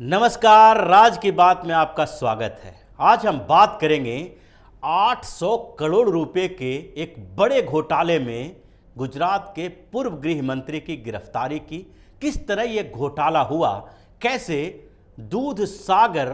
नमस्कार, राज की बात में आपका स्वागत है। आज हम बात करेंगे 800 करोड़ रुपए के एक बड़े घोटाले में गुजरात के पूर्व गृह मंत्री की गिरफ्तारी की। किस तरह यह घोटाला हुआ, कैसे दूध सागर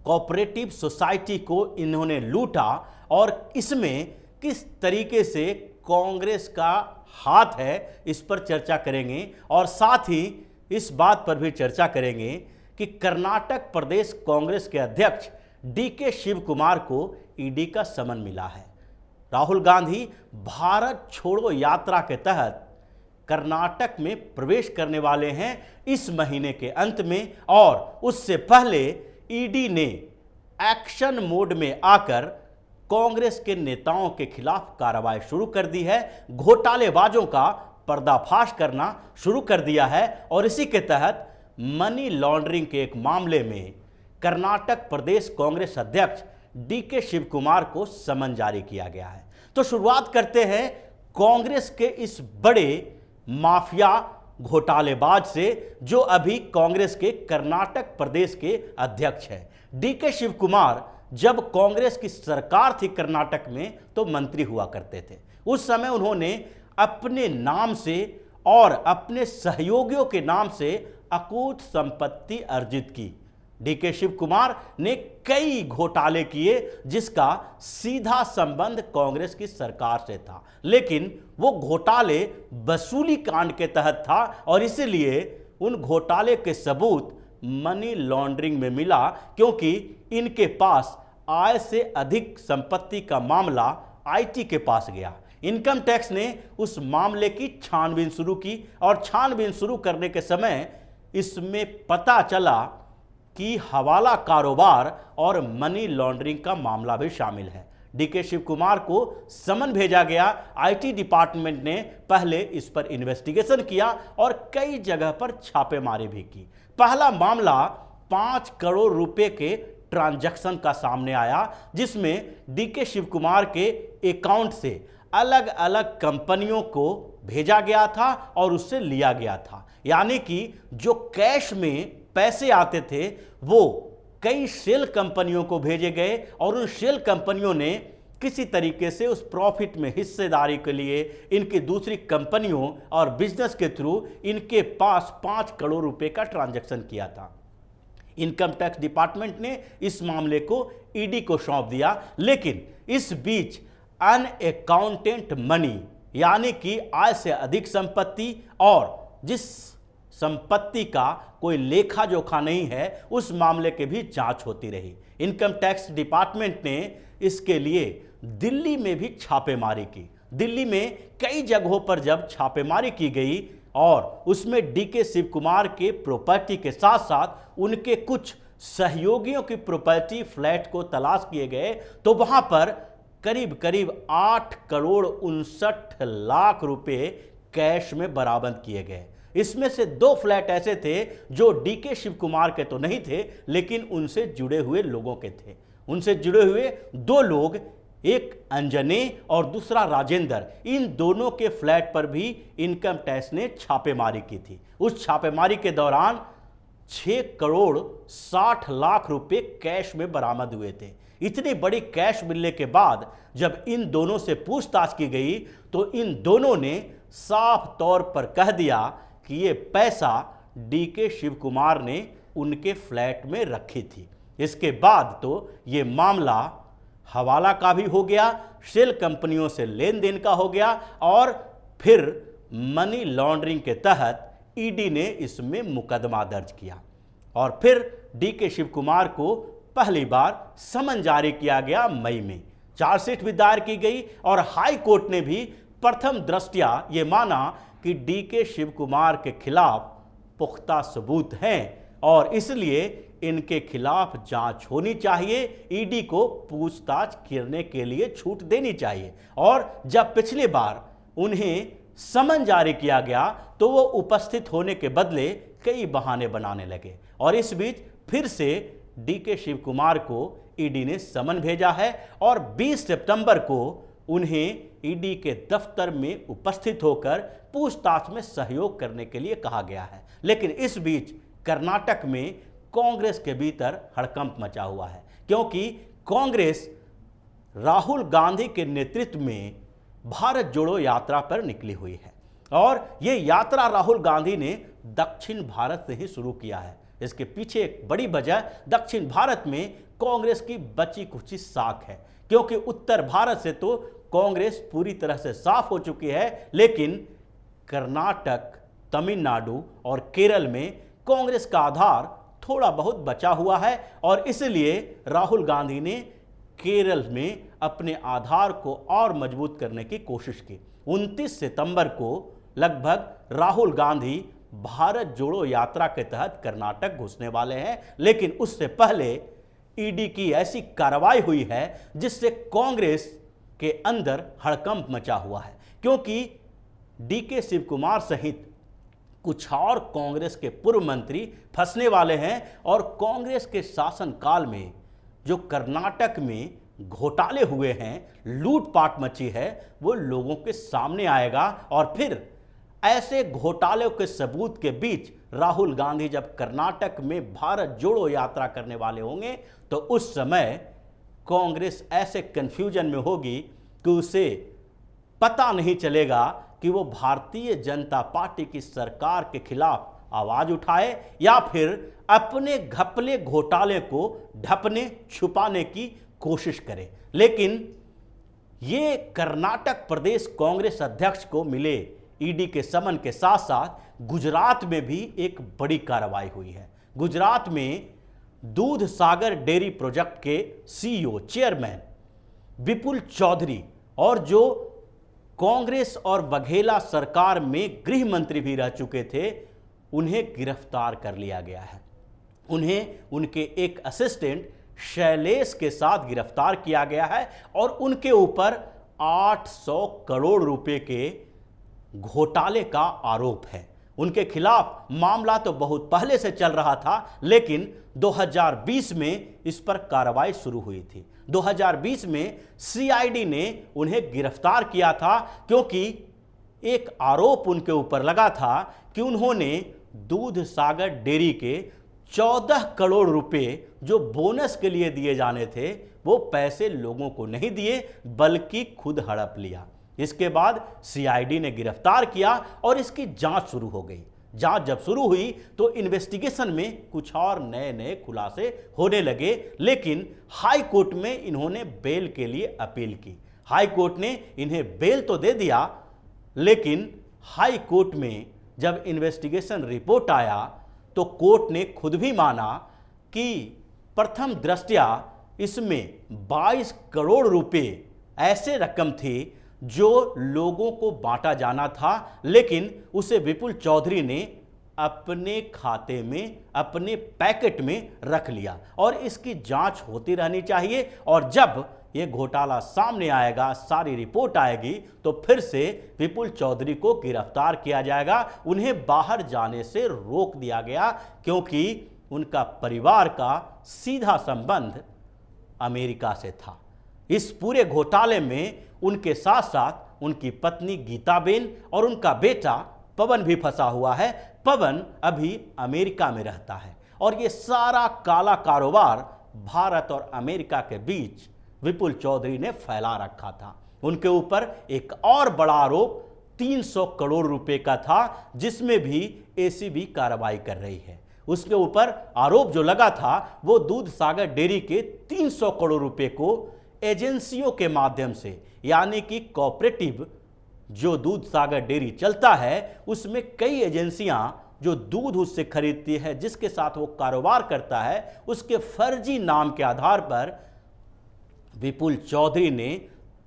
कोऑपरेटिव सोसाइटी को इन्होंने लूटा और इसमें किस तरीके से कांग्रेस का हाथ है, इस पर चर्चा करेंगे। और साथ ही इस बात पर भी चर्चा करेंगे कि कर्नाटक प्रदेश कांग्रेस के अध्यक्ष डीके शिव कुमार को ईडी का समन मिला है। राहुल गांधी भारत छोड़ो यात्रा के तहत कर्नाटक में प्रवेश करने वाले हैं इस महीने के अंत में, और उससे पहले ईडी ने एक्शन मोड में आकर कांग्रेस के नेताओं के खिलाफ कार्रवाई शुरू कर दी है। घोटालेबाजों का पर्दाफाश करना शुरू कर दिया है और इसी के तहत मनी लॉन्ड्रिंग के एक मामले में कर्नाटक प्रदेश कांग्रेस अध्यक्ष डीके शिव कुमार को समन जारी किया गया है। तो शुरुआत करते हैं कांग्रेस के इस बड़े माफिया घोटालेबाज से, जो अभी कांग्रेस के कर्नाटक प्रदेश के अध्यक्ष हैं। डीके शिव कुमार जब कांग्रेस की सरकार थी कर्नाटक में तो मंत्री हुआ करते थे। उस समय उन्होंने अपने नाम से और अपने सहयोगियों के नाम से अकूत संपत्ति अर्जित की। डीके शिव कुमार ने कई घोटाले किए जिसका सीधा संबंध कांग्रेस की सरकार से था, लेकिन वो घोटाले वसूली कांड के तहत था और इसलिए उन घोटाले के सबूत मनी लॉन्ड्रिंग में मिला, क्योंकि इनके पास आय से अधिक संपत्ति का मामला आईटी के पास गया। इनकम टैक्स ने उस मामले की छानबीन शुरू की और छानबीन शुरू करने के समय इसमें पता चला कि हवाला कारोबार और मनी लॉन्ड्रिंग का मामला भी शामिल है। डीके शिव कुमार को समन भेजा गया। आईटी डिपार्टमेंट ने पहले इस पर इन्वेस्टिगेशन किया और कई जगह पर छापेमारी भी की। पहला मामला 5 करोड़ रुपए के ट्रांजैक्शन का सामने आया, जिसमें डीके शिव कुमार के अकाउंट से अलग अलग कंपनियों को भेजा गया था और उससे लिया गया था। यानी कि जो कैश में पैसे आते थे वो कई शेल कंपनियों को भेजे गए और उन शेल कंपनियों ने किसी तरीके से उस प्रॉफिट में हिस्सेदारी के लिए इनकी दूसरी कंपनियों और बिजनेस के थ्रू इनके पास 5 करोड़ रुपए का ट्रांजैक्शन किया था। इनकम टैक्स डिपार्टमेंट ने इस मामले को ईडी को सौंप दिया, लेकिन इस बीच अनअकाउंटेड मनी यानी कि आय से अधिक संपत्ति और जिस संपत्ति का कोई लेखा जोखा नहीं है उस मामले की भी जांच होती रही। इनकम टैक्स डिपार्टमेंट ने इसके लिए दिल्ली में भी छापेमारी की। दिल्ली में कई जगहों पर जब छापेमारी की गई और उसमें डीके शिव कुमार के प्रॉपर्टी के साथ साथ उनके कुछ सहयोगियों की प्रॉपर्टी फ्लैट को तलाश किए गए, तो वहां पर करीब करीब 8 करोड़ 59 लाख रुपए कैश में बरामद किए गए। इसमें से 2 फ्लैट ऐसे थे जो डीके शिव कुमार के तो नहीं थे, लेकिन उनसे जुड़े हुए लोगों के थे। उनसे जुड़े हुए 2 लोग, एक अंजने और दूसरा राजेंद्र, इन दोनों के फ्लैट पर भी इनकम टैक्स ने छापेमारी की थी। उस छापेमारी के दौरान 6 करोड़ 60 लाख रुपए कैश में बरामद हुए थे। इतनी बड़ी कैश मिलने के बाद जब इन दोनों से पूछताछ की गई तो इन दोनों ने साफ तौर पर कह दिया कि ये पैसा डीके शिव कुमार ने उनके फ्लैट में रखी थी। इसके बाद तो ये मामला हवाला का भी हो गया, शेल कंपनियों से लेन देन का हो गया और फिर मनी लॉन्ड्रिंग के तहत ईडी ने इसमें मुकदमा दर्ज किया और फिर डीके शिव कुमार को पहली बार समन जारी किया गया। मई में चार्जशीट भी दायर की गई और हाई कोर्ट ने भी प्रथम दृष्टया ये माना कि डीके शिव कुमार के खिलाफ पुख्ता सबूत हैं और इसलिए इनके खिलाफ जांच होनी चाहिए, ईडी को पूछताछ करने के लिए छूट देनी चाहिए। और जब पिछली बार उन्हें समन जारी किया गया तो वो उपस्थित होने के बदले कई बहाने बनाने लगे और इस बीच फिर से डीके शिव कुमार को ईडी ने समन भेजा है और 20 सितंबर को उन्हें ईडी के दफ्तर में उपस्थित होकर पूछताछ में सहयोग करने के लिए कहा गया है। लेकिन इस बीच कर्नाटक में कांग्रेस के भीतर हड़कंप मचा हुआ है, क्योंकि कांग्रेस राहुल गांधी के नेतृत्व में भारत जोड़ो यात्रा पर निकली हुई है और ये यात्रा राहुल गांधी ने दक्षिण भारत से ही शुरू किया है। इसके पीछे एक बड़ी वजह दक्षिण भारत में कांग्रेस की बची कुची साख है, क्योंकि उत्तर भारत से तो कांग्रेस पूरी तरह से साफ हो चुकी है, लेकिन कर्नाटक, तमिलनाडु और केरल में कांग्रेस का आधार थोड़ा बहुत बचा हुआ है और इसलिए राहुल गांधी ने केरल में अपने आधार को और मजबूत करने की कोशिश की। 29 सितंबर को लगभग राहुल गांधी भारत जोड़ो यात्रा के तहत कर्नाटक घुसने वाले हैं, लेकिन उससे पहले ईडी की ऐसी कार्रवाई हुई है जिससे कांग्रेस के अंदर हड़कंप मचा हुआ है, क्योंकि डीके शिव कुमार सहित कुछ और कांग्रेस के पूर्व मंत्री फंसने वाले हैं और कांग्रेस के शासनकाल में जो कर्नाटक में घोटाले हुए हैं, लूटपाट मची है, वो लोगों के सामने आएगा और फिर ऐसे घोटालों के सबूत के बीच राहुल गांधी जब कर्नाटक में भारत जोड़ो यात्रा करने वाले होंगे तो उस समय कांग्रेस ऐसे कंफ्यूजन में होगी कि उसे पता नहीं चलेगा कि वो भारतीय जनता पार्टी की सरकार के खिलाफ आवाज उठाए या फिर अपने घपले घोटाले को ढकने छुपाने की कोशिश करे। लेकिन ये कर्नाटक प्रदेश कांग्रेस अध्यक्ष को मिले ईडी के समन के साथ साथ गुजरात में भी एक बड़ी कार्रवाई हुई है। गुजरात में दूध सागर डेयरी प्रोजेक्ट के सीईओ चेयरमैन विपुल चौधरी और जो कांग्रेस और बघेला सरकार में गृह मंत्री भी रह चुके थे, उन्हें गिरफ्तार कर लिया गया है। उन्हें उनके एक असिस्टेंट शैलेश के साथ गिरफ्तार किया गया है और उनके ऊपर 800 करोड़ रुपए के घोटाले का आरोप है। उनके खिलाफ मामला तो बहुत पहले से चल रहा था, लेकिन 2020 में इस पर कार्रवाई शुरू हुई थी। 2020 में सीआईडी ने उन्हें गिरफ्तार किया था, क्योंकि एक आरोप उनके ऊपर लगा था कि उन्होंने दूध सागर डेयरी के 14 करोड़ रुपए जो बोनस के लिए दिए जाने थे, वो पैसे लोगों को नहीं दिए बल्कि खुद हड़प लिया। इसके बाद सीआईडी ने गिरफ्तार किया और इसकी जांच शुरू हो गई। जांच जब शुरू हुई तो इन्वेस्टिगेशन में कुछ और नए नए खुलासे होने लगे, लेकिन हाई कोर्ट में इन्होंने बेल के लिए अपील की। हाई कोर्ट ने इन्हें बेल तो दे दिया, लेकिन हाई कोर्ट में जब इन्वेस्टिगेशन रिपोर्ट आया तो कोर्ट ने खुद भी माना कि प्रथम दृष्टया इसमें 22 करोड़ रुपए ऐसे रकम थी जो लोगों को बांटा जाना था, लेकिन उसे विपुल चौधरी ने अपने खाते में, अपने पैकेट में रख लिया और इसकी जांच होती रहनी चाहिए। और जब ये घोटाला सामने आएगा, सारी रिपोर्ट आएगी, तो फिर से विपुल चौधरी को गिरफ्तार किया जाएगा। उन्हें बाहर जाने से रोक दिया गया, क्योंकि उनका परिवार का सीधा संबंध अमेरिका से था। इस पूरे घोटाले में उनके साथ साथ उनकी पत्नी गीताबेन और उनका बेटा पवन भी फंसा हुआ है। पवन अभी अमेरिका में रहता है और ये सारा काला कारोबार भारत और अमेरिका के बीच विपुल चौधरी ने फैला रखा था। उनके ऊपर एक और बड़ा आरोप 300 करोड़ रुपए का था, जिसमें भी एसीबी कार्रवाई कर रही है। उसके ऊपर आरोप जो लगा था वो दूध सागर डेयरी के 300 करोड़ रुपए को एजेंसियों के माध्यम से, यानी कि कोऑपरेटिव जो दूध सागर डेयरी चलता है उसमें कई एजेंसियां जो दूध उससे खरीदती है, जिसके साथ वो कारोबार करता है, उसके फर्जी नाम के आधार पर विपुल चौधरी ने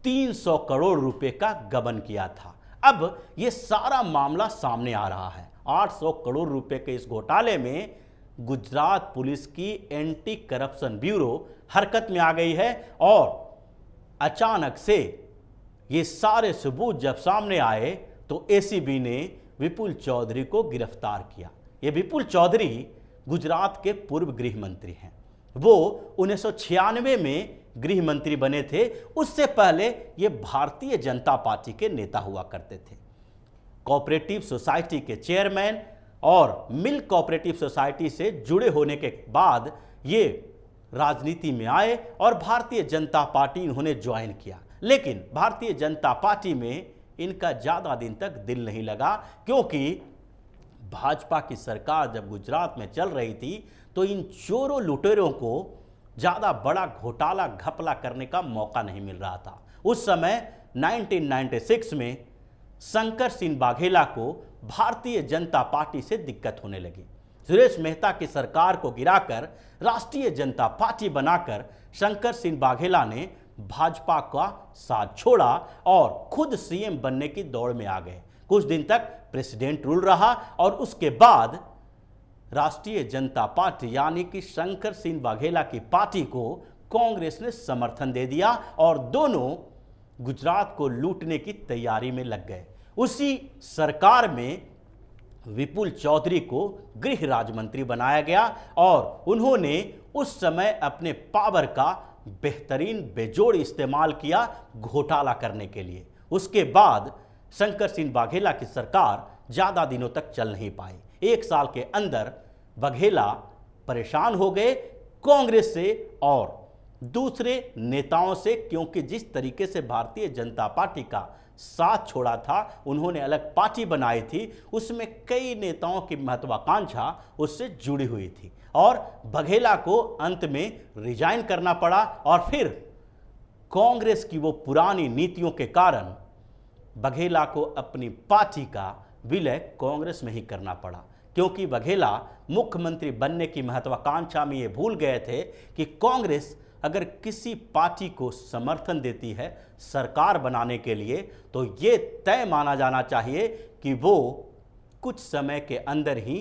300 करोड़ रुपए का गबन किया था। अब ये सारा मामला सामने आ रहा है। 800 करोड़ रुपए के इस घोटाले में गुजरात पुलिस की एंटी करप्शन ब्यूरो हरकत में आ गई है और अचानक से ये सारे सबूत जब सामने आए तो एसीबी ने विपुल चौधरी को गिरफ्तार किया। ये विपुल चौधरी गुजरात के पूर्व गृह मंत्री हैं। वो 1996 में गृह मंत्री बने थे। उससे पहले ये भारतीय जनता पार्टी के नेता हुआ करते थे। कोऑपरेटिव सोसाइटी के चेयरमैन और मिल्क कोऑपरेटिव सोसाइटी से जुड़े होने के बाद ये राजनीति में आए और भारतीय जनता पार्टी इन्होंने ज्वाइन किया। लेकिन भारतीय जनता पार्टी में इनका ज़्यादा दिन तक दिल नहीं लगा, क्योंकि भाजपा की सरकार जब गुजरात में चल रही थी तो इन चोरों लुटेरों को ज़्यादा बड़ा घोटाला घपला करने का मौका नहीं मिल रहा था। उस समय 1996 में शंकर सिंह वाघेला को भारतीय जनता पार्टी से दिक्कत होने लगी। सुरेश मेहता की सरकार को गिराकर राष्ट्रीय जनता पार्टी बनाकर शंकर सिंह वाघेला ने भाजपा का साथ छोड़ा और खुद सीएम बनने की दौड़ में आ गए। कुछ दिन तक प्रेसिडेंट रूल रहा और उसके बाद राष्ट्रीय जनता पार्टी यानी कि शंकर सिंह वाघेला की पार्टी को कांग्रेस ने समर्थन दे दिया और दोनों गुजरात को लूटने की तैयारी में लग गए। उसी सरकार में विपुल चौधरी को गृह राज्य मंत्री बनाया गया और उन्होंने उस समय अपने पावर का बेहतरीन बेजोड़ इस्तेमाल किया घोटाला करने के लिए। उसके बाद शंकर सिंह वाघेला की सरकार ज़्यादा दिनों तक चल नहीं पाई। 1 साल के अंदर वाघेला परेशान हो गए कांग्रेस से और दूसरे नेताओं से, क्योंकि जिस तरीके से भारतीय जनता पार्टी का साथ छोड़ा था, उन्होंने अलग पार्टी बनाई थी, उसमें कई नेताओं की महत्वाकांक्षा उससे जुड़ी हुई थी और वाघेला को अंत में रिजाइन करना पड़ा। और फिर कांग्रेस की वो पुरानी नीतियों के कारण वाघेला को अपनी पार्टी का विलय कांग्रेस में ही करना पड़ा, क्योंकि वाघेला मुख्यमंत्री बनने की महत्वाकांक्षा में ये भूल गए थे कि कांग्रेस अगर किसी पार्टी को समर्थन देती है सरकार बनाने के लिए तो ये तय माना जाना चाहिए कि वो कुछ समय के अंदर ही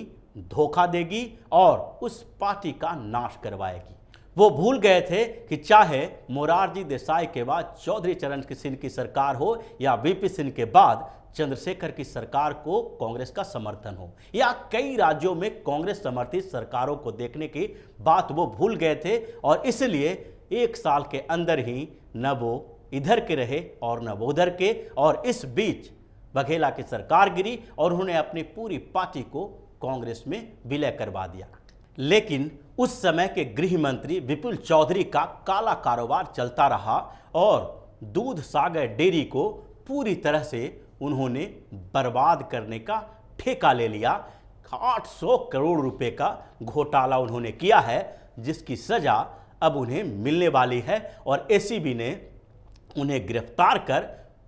धोखा देगी और उस पार्टी का नाश करवाएगी। वो भूल गए थे कि चाहे मोरारजी देसाई के बाद चौधरी चरण सिंह की सरकार हो या वीपी सिंह के बाद चंद्रशेखर की सरकार को कांग्रेस का समर्थन हो या कई राज्यों में कांग्रेस समर्थित सरकारों को देखने की बात वो भूल गए थे और इसलिए 1 साल के अंदर ही न वो इधर के रहे और न वो उधर के, और इस बीच वाघेला की सरकार गिरी और उन्होंने अपनी पूरी पार्टी को कांग्रेस में विलय करवा दिया। लेकिन उस समय के गृह मंत्री विपुल चौधरी का काला कारोबार चलता रहा और दूध सागर डेयरी को पूरी तरह से उन्होंने बर्बाद करने का ठेका ले लिया। 800 करोड़ रुपए का घोटाला उन्होंने किया है, जिसकी सजा अब उन्हें मिलने वाली है और एसीबी ने उन्हें गिरफ्तार कर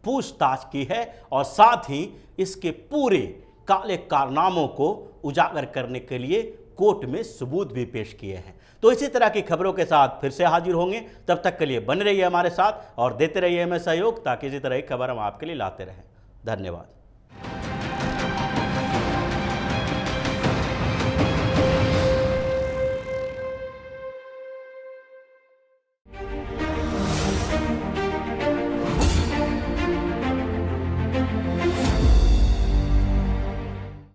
पूछताछ की है और साथ ही इसके पूरे काले कारनामों को उजागर करने के लिए कोर्ट में सबूत भी पेश किए हैं। तो इसी तरह की खबरों के साथ फिर से हाजिर होंगे, तब तक के लिए बने रहिए हमारे साथ और देते रहिए हमें सहयोग, ताकि इसी तरह की खबर हम आपके लिए लाते रहें। धन्यवाद।